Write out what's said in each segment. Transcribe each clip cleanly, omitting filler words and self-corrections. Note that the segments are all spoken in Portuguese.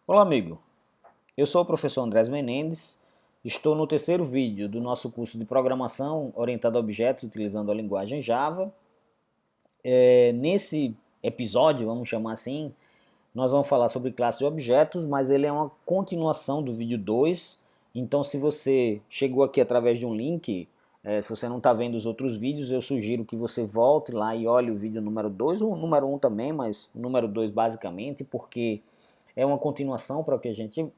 Olá, amigo. Eu sou o professor Andrés Menendez. Estou no terceiro vídeo do nosso curso de programação orientado a objetos utilizando a linguagem Java. Nesse episódio, vamos chamar assim, nós vamos falar sobre classes e objetos, mas ele é uma continuação do vídeo 2. Então, se você chegou aqui através de um link, se você não está vendo os outros vídeos, eu sugiro que você volte lá e olhe o vídeo número 2, ou o número 1 também, mas o número 2 basicamente, porque é uma continuação para o que a gente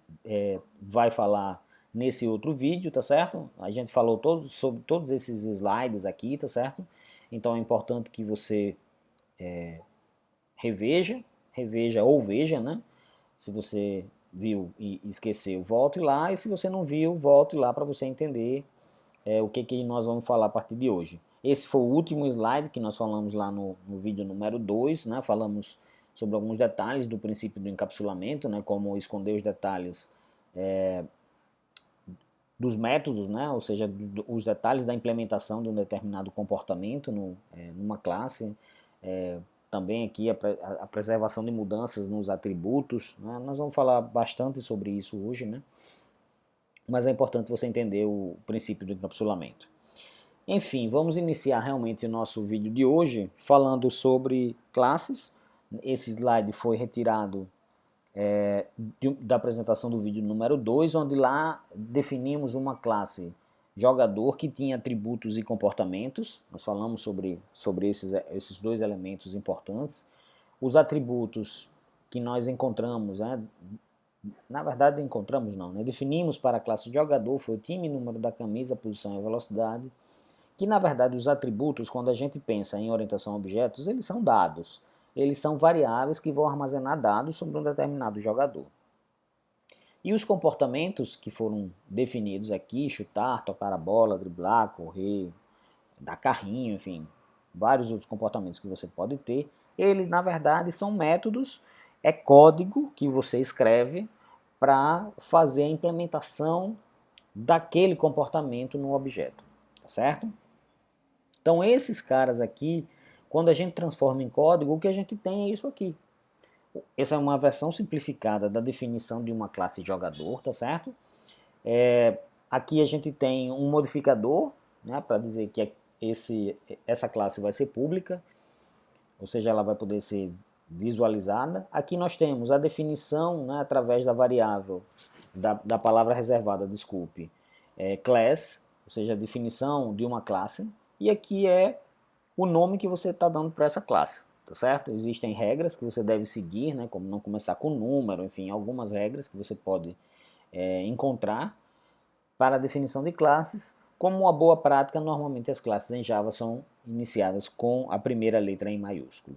vai falar nesse outro vídeo, tá certo? A gente falou sobre todos esses slides aqui, tá certo? Então é importante que você reveja ou veja, né? Se você viu e esqueceu, volte lá, e se você não viu, volte lá para você entender o que nós vamos falar a partir de hoje. Esse foi o último slide que nós falamos lá no vídeo número 2, né? Falamos sobre alguns detalhes do princípio do encapsulamento, né? Como esconder os detalhes dos métodos, né? Ou seja, os detalhes da implementação de um determinado comportamento numa classe. Também aqui a preservação de mudanças nos atributos, né? Nós vamos falar bastante sobre isso hoje, né? Mas é importante você entender o princípio do encapsulamento. Enfim, vamos iniciar realmente o nosso vídeo de hoje falando sobre classes. Esse slide foi retirado da apresentação do vídeo número 2, onde lá definimos uma classe jogador que tinha atributos e comportamentos. Nós falamos sobre esses dois elementos importantes. Os atributos que nós encontramos, né, na verdade encontramos não, né, definimos para a classe jogador, foi o time, número da camisa, posição e velocidade, que na verdade os atributos, quando a gente pensa em orientação a objetos, eles são dados. Eles são variáveis que vão armazenar dados sobre um determinado jogador. E os comportamentos que foram definidos aqui, chutar, tocar a bola, driblar, correr, dar carrinho, enfim, vários outros comportamentos que você pode ter, eles na verdade são métodos, é código que você escreve para fazer a implementação daquele comportamento no objeto, tá certo? Então esses caras aqui, quando a gente transforma em código, o que a gente tem é isso aqui. Essa é uma versão simplificada da definição de uma classe jogador, tá certo? Aqui a gente tem um modificador, né, para dizer que essa classe vai ser pública, ou seja, ela vai poder ser visualizada. Aqui nós temos a definição, né, através da variável, da palavra reservada, desculpe, class, ou seja, a definição de uma classe, e aqui é o nome que você está dando para essa classe, tá certo? Existem regras que você deve seguir, né, como não começar com número, enfim, algumas regras que você pode encontrar para a definição de classes. Como uma boa prática, normalmente as classes em Java são iniciadas com a primeira letra em maiúsculo.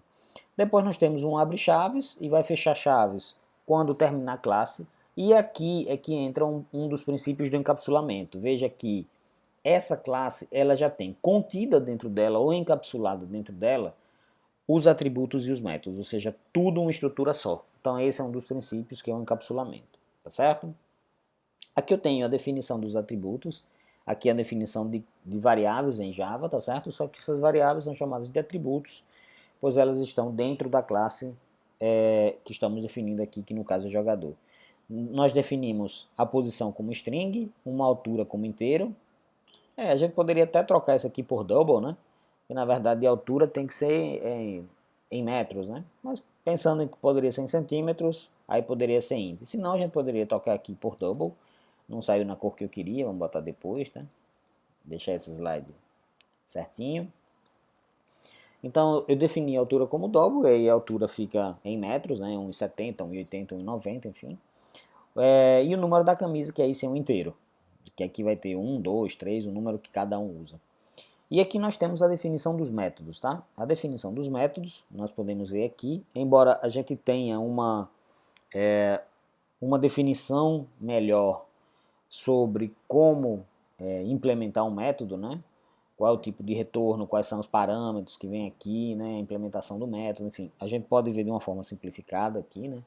Depois nós temos um abre-chaves e vai fechar chaves quando terminar a classe. E aqui é que entra um dos princípios do encapsulamento. Veja que essa classe ela já tem contida dentro dela ou encapsulada dentro dela os atributos e os métodos, ou seja, tudo uma estrutura só. Então esse é um dos princípios que é o encapsulamento, tá certo? Aqui eu tenho a definição dos atributos, aqui a definição de variáveis em Java, tá certo? Só que essas variáveis são chamadas de atributos, pois elas estão dentro da classe que estamos definindo aqui, que no caso é jogador. Nós definimos a posição como string, uma altura como inteiro. A gente poderia até trocar isso aqui por double, né? Que na verdade a altura tem que ser em metros, né? Mas pensando em que poderia ser em centímetros, aí poderia ser int. Se não, a gente poderia trocar aqui por double. Não saiu na cor que eu queria, vamos botar depois, tá? Deixar esse slide certinho. Então eu defini a altura como double, e a altura fica em metros, né? 1,70, 1,80, 1,90, enfim. E o número da camisa, que aí sim é um inteiro. Que aqui vai ter 1, 2, 3, o número que cada um usa. E aqui nós temos a definição dos métodos, tá? A definição dos métodos, nós podemos ver aqui, embora a gente tenha uma definição melhor sobre como implementar um método, né? Qual é o tipo de retorno, quais são os parâmetros que vem aqui, né? A implementação do método, enfim. A gente pode ver de uma forma simplificada aqui, né?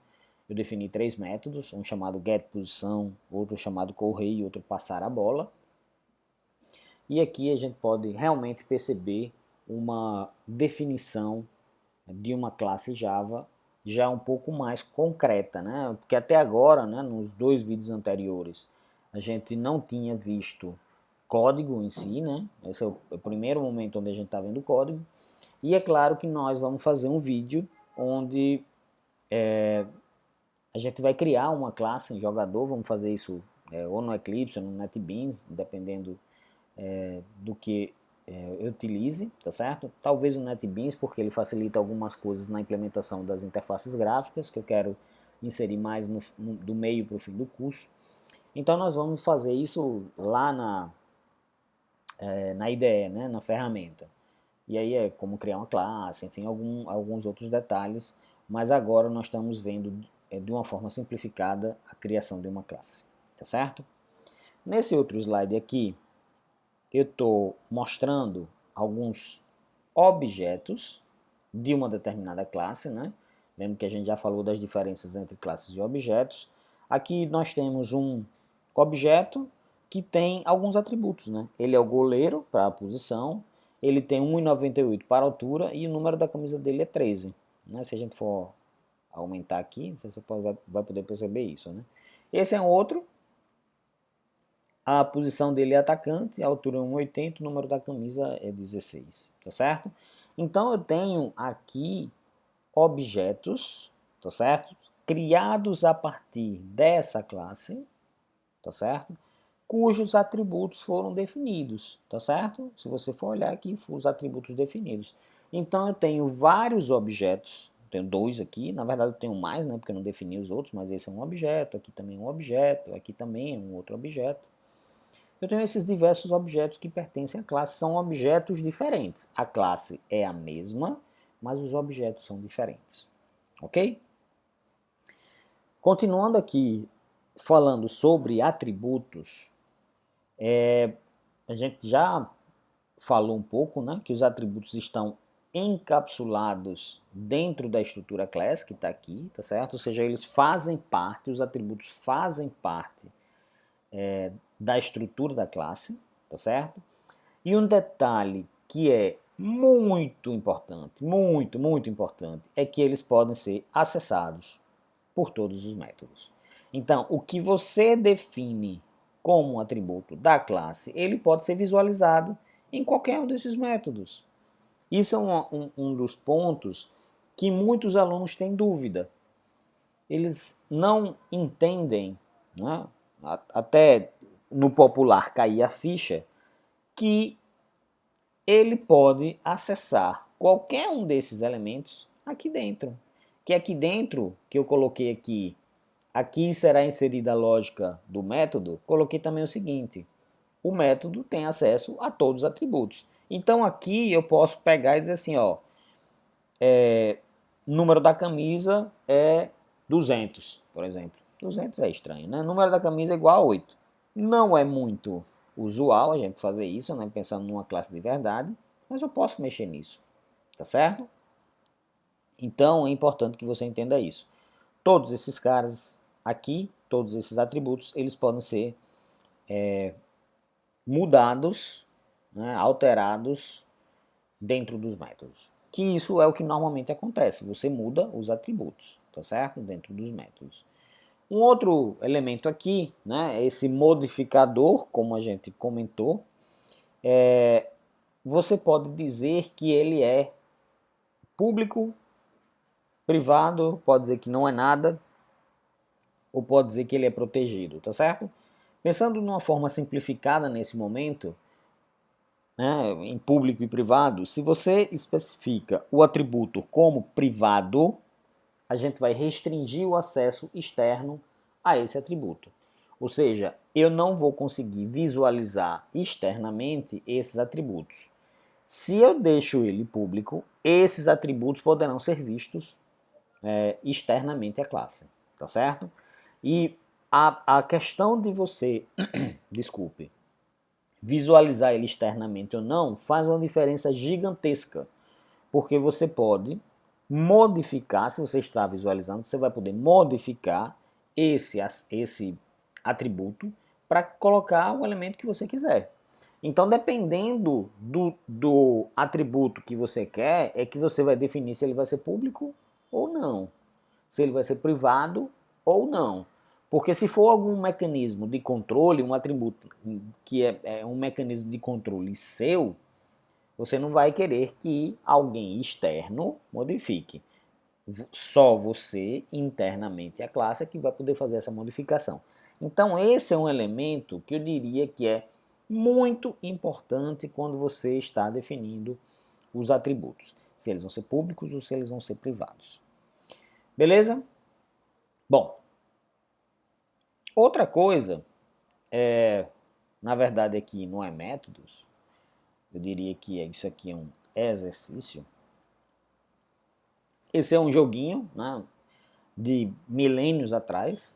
Eu defini 3 métodos, um chamado getPosição, outro chamado correr e outro passar a bola. E aqui a gente pode realmente perceber uma definição de uma classe Java já é um pouco mais concreta, né? Porque até agora, né, nos 2 vídeos anteriores, a gente não tinha visto código em si, né? Esse é o primeiro momento onde a gente está vendo o código. E é claro que nós vamos fazer um vídeo onde a gente vai criar uma classe em jogador, vamos fazer isso ou no Eclipse ou no NetBeans, dependendo do que eu utilize, tá certo? Talvez o NetBeans, porque ele facilita algumas coisas na implementação das interfaces gráficas, que eu quero inserir mais do meio para o fim do curso. Então nós vamos fazer isso lá na IDE, né, na ferramenta. E aí é como criar uma classe, enfim, alguns outros detalhes, mas agora nós estamos vendo de uma forma simplificada a criação de uma classe, tá certo? Nesse outro slide aqui, eu estou mostrando alguns objetos de uma determinada classe, né? Lembra que a gente já falou das diferenças entre classes e objetos. Aqui nós temos um objeto que tem alguns atributos, né? Ele é o goleiro para a posição, ele tem 1,98 para a altura e o número da camisa dele é 13. Né? Se a gente for aumentar aqui, você vai poder perceber isso, né? Esse é um outro. A posição dele é atacante, a altura é 1,80, o número da camisa é 16, tá certo? Então eu tenho aqui objetos, tá certo? Criados a partir dessa classe, tá certo? Cujos atributos foram definidos, tá certo? Se você for olhar aqui, os atributos definidos. Então eu tenho vários objetos, tenho 2 aqui, na verdade eu tenho mais, né? Porque eu não defini os outros, mas esse é um objeto, aqui também é um objeto, aqui também é um outro objeto. Eu tenho esses diversos objetos que pertencem à classe, são objetos diferentes. A classe é a mesma, mas os objetos são diferentes. Ok? Continuando aqui falando sobre atributos, a gente já falou um pouco, né, que os atributos estão encapsulados dentro da estrutura class, que está aqui, tá certo? Ou seja, eles fazem parte, os atributos fazem parte da estrutura da classe, tá certo? E um detalhe que é muito importante, muito importante, é que eles podem ser acessados por todos os métodos. Então, o que você define como um atributo da classe, ele pode ser visualizado em qualquer um desses métodos. Isso é um dos pontos que muitos alunos têm dúvida. Eles não entendem, né? Até no popular cair a ficha, que ele pode acessar qualquer um desses elementos aqui dentro. Que aqui dentro, que eu coloquei aqui será inserida a lógica do método, coloquei também o seguinte, o método tem acesso a todos os atributos. Então aqui eu posso pegar e dizer assim, ó, número da camisa é 200, por exemplo. 200 é estranho, né? Número da camisa é igual a 8. Não é muito usual a gente fazer isso, né? Pensando numa classe de verdade, mas eu posso mexer nisso, tá certo? Então é importante que você entenda isso. Todos esses caras aqui, todos esses atributos, eles podem ser mudados, né, alterados dentro dos métodos. Que isso é o que normalmente acontece, você muda os atributos, tá certo? Dentro dos métodos. Um outro elemento aqui, né, esse modificador, como a gente comentou, você pode dizer que ele é público, privado, pode dizer que não é nada, ou pode dizer que ele é protegido, tá certo? Pensando de uma forma simplificada nesse momento, né, em público e privado, se você especifica o atributo como privado, a gente vai restringir o acesso externo a esse atributo. Ou seja, eu não vou conseguir visualizar externamente esses atributos. Se eu deixo ele público, esses atributos poderão ser vistos externamente à classe, tá certo? E a questão de você, desculpe, visualizar ele externamente ou não faz uma diferença gigantesca, porque você pode modificar, se você está visualizando, você vai poder modificar esse atributo para colocar o elemento que você quiser. Então, dependendo do atributo que você quer, é que você vai definir se ele vai ser público ou não. se ele vai ser privado ou não. Porque se for algum mecanismo de controle, um atributo que é um mecanismo de controle seu, você não vai querer que alguém externo modifique. Só você, internamente, a classe é que vai poder fazer essa modificação. Então esse é um elemento que eu diria que é muito importante quando você está definindo os atributos. Se eles vão ser públicos ou se eles vão ser privados. Beleza? Bom, outra coisa, na verdade aqui não é métodos, eu diria que isso aqui é um exercício. Esse é um joguinho, né, de milênios atrás,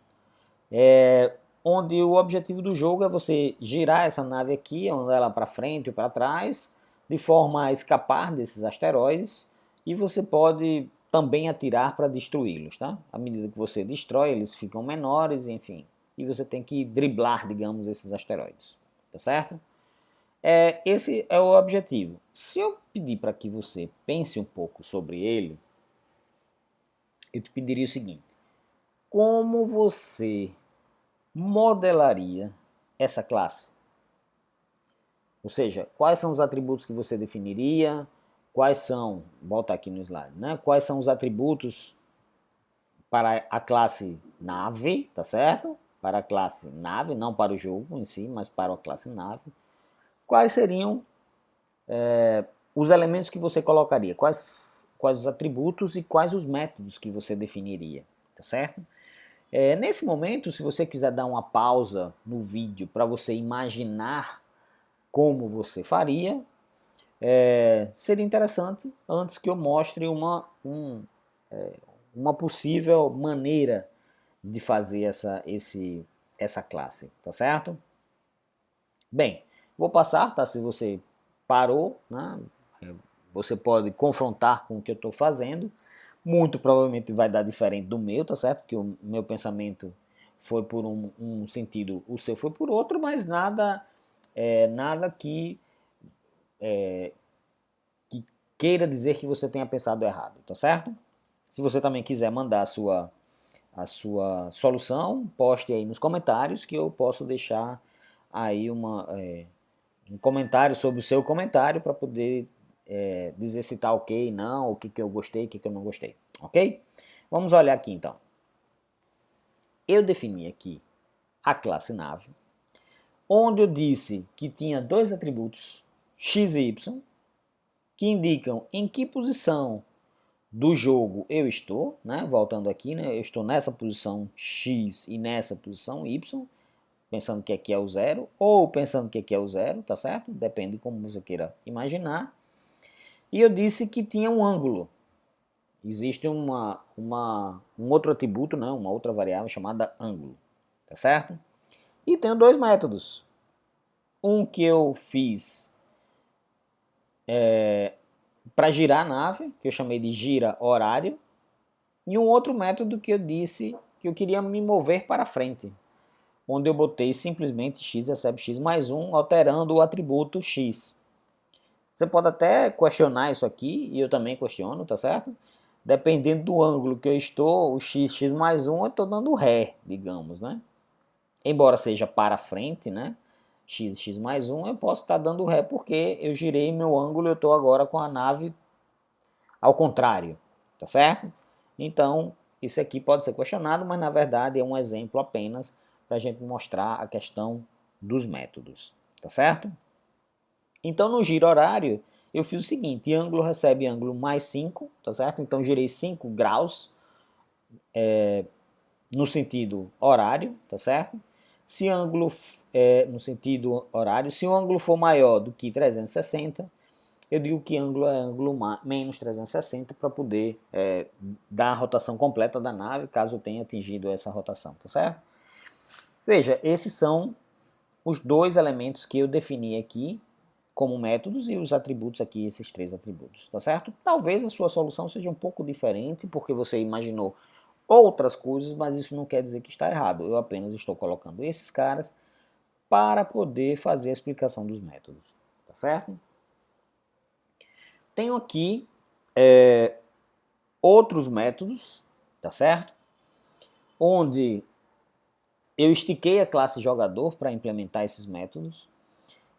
onde o objetivo do jogo é você girar essa nave aqui, andar ela para frente ou para trás, de forma a escapar desses asteroides, e você pode também atirar para destruí-los, tá? À medida que você destrói, eles ficam menores, enfim, e você tem que driblar, digamos, esses asteroides, tá certo? Esse é o objetivo. Se eu pedir para que você pense um pouco sobre ele, eu te pediria o seguinte: como você modelaria essa classe? Ou seja, quais são os atributos que você definiria? Quais são, volta aqui no slide, né? Quais são os atributos para a classe nave, tá certo? Para a classe nave, não para o jogo em si, mas para a classe nave. Quais seriam os elementos que você colocaria? Quais os atributos e quais os métodos que você definiria, tá certo? Nesse momento, se você quiser dar uma pausa no vídeo para você imaginar como você faria, seria interessante antes que eu mostre uma possível maneira de fazer essa classe, tá certo? Bem, vou passar, tá? Se você parou, né? Você pode confrontar com o que eu estou fazendo. Muito provavelmente vai dar diferente do meu, tá certo? Porque o meu pensamento foi por um sentido, o seu foi por outro, mas nada que queira dizer que você tenha pensado errado, tá certo? Se você também quiser mandar a sua solução, poste aí nos comentários que eu posso deixar aí um comentário sobre o seu comentário para poder dizer se está ok, não, o que eu gostei, o que eu não gostei, ok? Vamos olhar aqui então. Eu defini aqui a classe nave, onde eu disse que tinha dois atributos, x e y, que indicam em que posição do jogo eu estou, né? Voltando aqui, né? Eu estou nessa posição x e nessa posição y, pensando que aqui é o zero, ou pensando que aqui é o zero, tá certo? Depende de como você queira imaginar. E eu disse que tinha um ângulo. Existe um outro atributo, né? Uma outra variável chamada ângulo, tá certo? E tenho dois métodos. Um que eu fiz para girar a nave, que eu chamei de gira horário, e um outro método que eu disse que eu queria me mover para frente, onde eu botei simplesmente x recebe x mais 1, alterando o atributo x. Você pode até questionar isso aqui, e eu também questiono, tá certo? Dependendo do ângulo que eu estou, o x mais 1 eu estou dando ré, digamos, né? Embora seja para frente, né? X mais 1 eu posso estar dando ré porque eu girei meu ângulo e eu estou agora com a nave ao contrário, tá certo? Então, isso aqui pode ser questionado, mas na verdade é um exemplo apenas para a gente mostrar a questão dos métodos, tá certo? Então, no giro horário, eu fiz o seguinte: ângulo recebe ângulo mais 5, tá certo? Então, girei 5 graus no sentido horário, tá certo? Se ângulo no sentido horário, se o ângulo for maior do que 360, eu digo que ângulo é ângulo menos 360 para poder dar a rotação completa da nave, caso eu tenha atingido essa rotação, tá certo? Veja, esses são os dois elementos que eu defini aqui como métodos e os atributos aqui, esses três atributos, tá certo? Talvez a sua solução seja um pouco diferente, porque você imaginou outras coisas, mas isso não quer dizer que está errado. Eu apenas estou colocando esses caras para poder fazer a explicação dos métodos, tá certo? Tenho aqui outros métodos tá certo? Onde eu estiquei a classe jogador para implementar esses métodos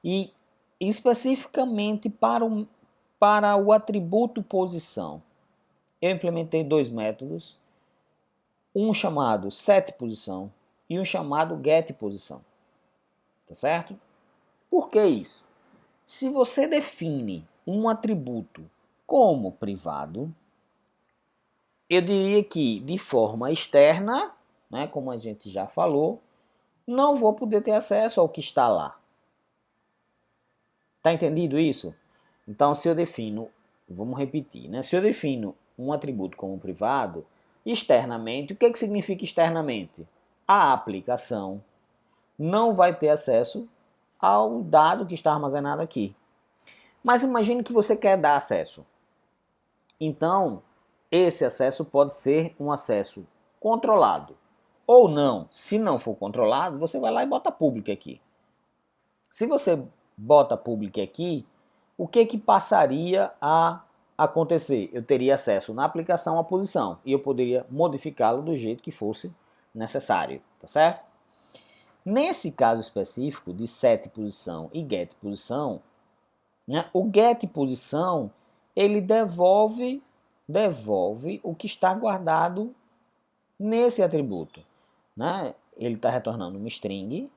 e especificamente para o atributo posição. Eu implementei dois métodos, um chamado setPosição e um chamado getPosição, tá certo? Por que isso? Se você define um atributo como privado, eu diria que de forma externa, né, como a gente já falou, não vou poder ter acesso ao que está lá. Tá entendido isso? Então, se eu defino, vamos repetir, né? Se eu defino um atributo como privado, externamente, o que significa externamente? A aplicação não vai ter acesso ao dado que está armazenado aqui. Mas imagine que você quer dar acesso. Então, esse acesso pode ser um acesso controlado ou não. Se não for controlado, você vai lá e bota public aqui. Se você bota public aqui, o que passaria a acontecer? Eu teria acesso na aplicação à posição e eu poderia modificá-lo do jeito que fosse necessário, tá certo? Nesse caso específico de setPosição e getPosição, né, o getPosição ele devolve o que está guardado nesse atributo, né? Ele está retornando uma string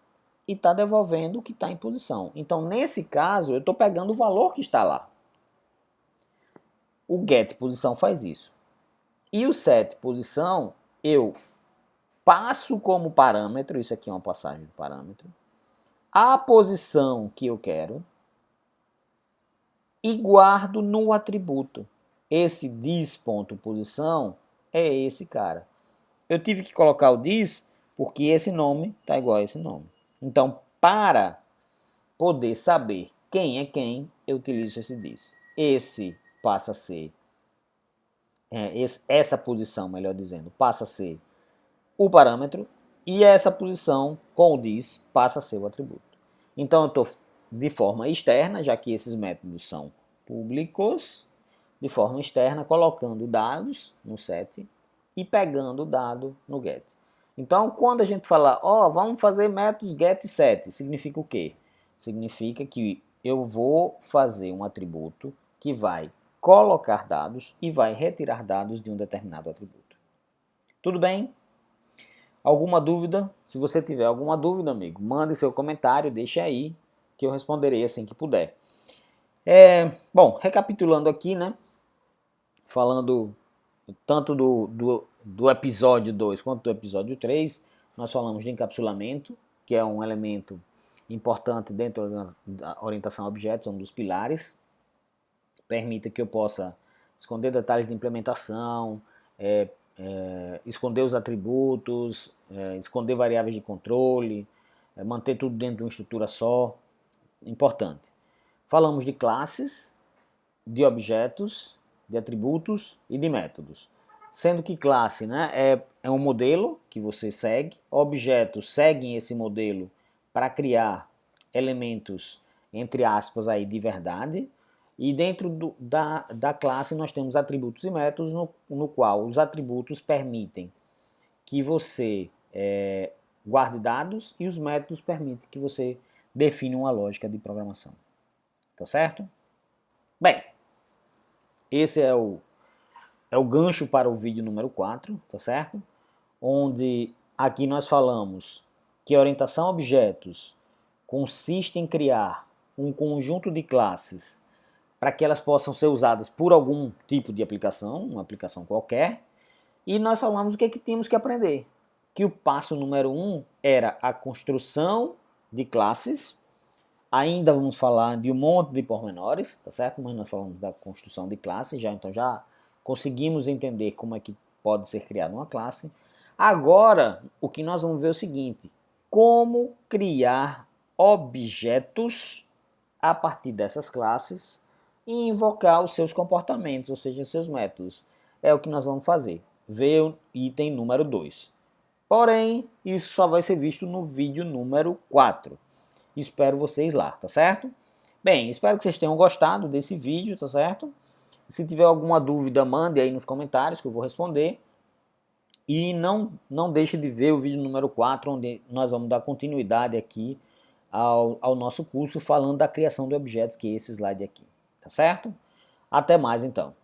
e está devolvendo o que está em posição. Então, nesse caso, eu estou pegando o valor que está lá. O getPosição faz isso. E o setPosição, eu passo como parâmetro, isso aqui é uma passagem de parâmetro, a posição que eu quero e guardo no atributo. Esse dis.posição é esse cara. Eu tive que colocar o dis porque esse nome está igual a esse nome. Então, para poder saber quem é quem, eu utilizo esse dis. Esse passa a ser, essa posição, melhor dizendo, passa a ser o parâmetro e essa posição com o dis passa a ser o atributo. Então, eu estou de forma externa, já que esses métodos são públicos, de forma externa, colocando dados no set e pegando o dado no get. Então, quando a gente fala, vamos fazer métodos get e set, significa o quê? Significa que eu vou fazer um atributo que vai colocar dados e vai retirar dados de um determinado atributo. Tudo bem? Alguma dúvida? Se você tiver alguma dúvida, amigo, mande seu comentário, deixe aí, que eu responderei assim que puder. Bom, recapitulando aqui, né? Falando tanto do episódio 2 quanto do episódio 3, nós falamos de encapsulamento, que é um elemento importante dentro da orientação a objetos, um dos pilares. Permite que eu possa esconder detalhes de implementação, esconder os atributos, esconder variáveis de controle, manter tudo dentro de uma estrutura só. Importante. Falamos de classes, de objetos, de atributos e de métodos. Sendo que classe, né, é um modelo que você segue, objetos seguem esse modelo para criar elementos, entre aspas, aí, de verdade, e dentro da classe nós temos atributos e métodos, no qual os atributos permitem que você guarde dados e os métodos permitem que você defina uma lógica de programação. Tá certo? Bem, esse é o gancho para o vídeo número 4, tá certo? Onde aqui nós falamos que a orientação a objetos consiste em criar um conjunto de classes para que elas possam ser usadas por algum tipo de aplicação, uma aplicação qualquer, e nós falamos o que tínhamos que aprender. Que o passo número 1 era a construção de classes. Ainda vamos falar de um monte de pormenores, tá certo? Mas nós falamos da construção de classes, então já conseguimos entender como é que pode ser criada uma classe. Agora, o que nós vamos ver é o seguinte: como criar objetos a partir dessas classes e invocar os seus comportamentos, ou seja, seus métodos. É o que nós vamos fazer. Ver o item número 2. Porém, isso só vai ser visto no vídeo número 4. Espero vocês lá, tá certo? Bem, espero que vocês tenham gostado desse vídeo, tá certo? Se tiver alguma dúvida, mande aí nos comentários que eu vou responder. E não deixe de ver o vídeo número 4, onde nós vamos dar continuidade aqui ao nosso curso falando da criação de objetos, que é esse slide aqui. Tá certo? Até mais então.